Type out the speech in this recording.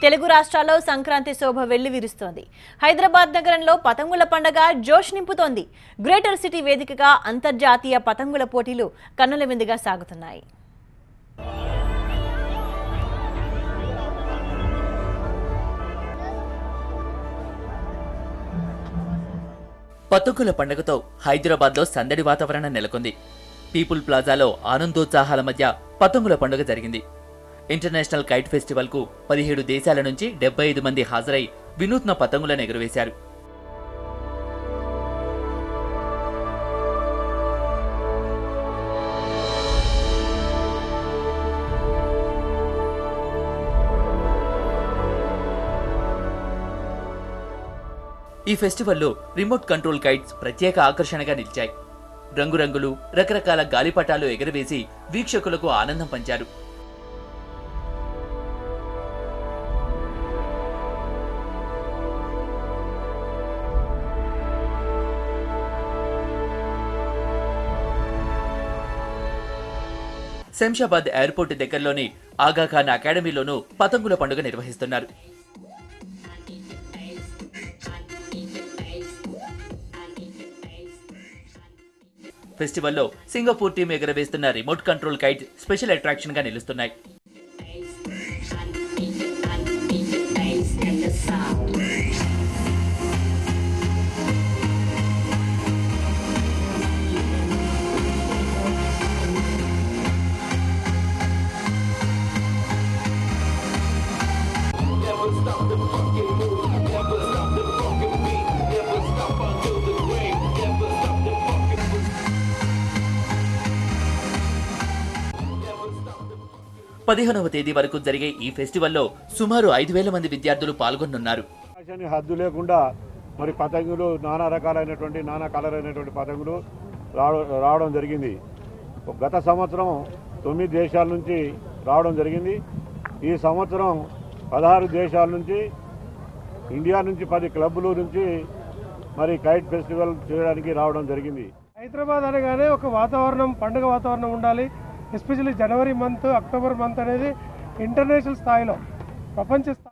తెలుగు రాష్ట్రాల్లో సంక్రాంతి శోభ వెల్లివిరుస్తోంది. హైదరాబాద్ నగరంలో పతంగుల పండుగ జోష్ నింపుతోంది. గ్రేటర్ సిటీ వేదికగా అంతర్జాతీయ పతంగుల పోటీలు కన్నుల విందుగా సాగుతున్నాయి. పతంగుల పండుగతో హైదరాబాద్లో సందడి వాతావరణం నెలకొంది. పీపుల్ ప్లాజాలో ఆనందోత్సాహాల మధ్య పతంగుల పండుగ జరిగింది. ఇంటర్నేషనల్ కైట్ ఫెస్టివల్ కు 17 దేశాల నుంచి 75 మంది హాజరై వినూత్న పతంగులను ఎగురవేశారు. ఈ ఫెస్టివల్లో రిమోట్ కంట్రోల్ కైట్స్ ప్రత్యేక ఆకర్షణగా నిలిచాయి. రంగురంగులు, రకరకాల గాలిపటాలు ఎగరవేసి వీక్షకులకు ఆనందం పంచారు. శంషాబాద్ ఎయిర్పోర్ట్ దగ్గరలోని ఆగాఖాన్ అకాడమీలోనూ పతంగుల పండుగ నిర్వహిస్తున్నారు. ఫెస్టివల్లో సింగపూర్ టీం ఎగరవేస్తున్న remote control kite special attraction గా నిలుస్తున్నాయి. పదిహేనవ తేదీ వరకు జరిగే ఈ ఫెస్టివల్లో సుమారు 5,000 మంది విద్యార్థులు పాల్గొనున్నారు. హద్దు లేకుండా మరి పతంగులు నానా రకాలైనటువంటి నానా కలర్ అయినటువంటి పతంగులు రావడం జరిగింది. గత సంవత్సరం 9 దేశాల నుంచి రావడం జరిగింది. ఈ సంవత్సరం 16 దేశాల నుంచి, ఇండియా నుంచి 10 క్లబ్బుల నుంచి మరి కైట్ ఫెస్టివల్ చేయడానికి రావడం జరిగింది. హైదరాబాద్ అనగానే ఒక వాతావరణం, పండుగ వాతావరణం ఉండాలి. ఎస్పెషల్లీ జనవరి మంత్, అక్టోబర్ మంత్ అనేది ఇంటర్నేషనల్ స్థాయిలో, ప్రపంచ స్థాయి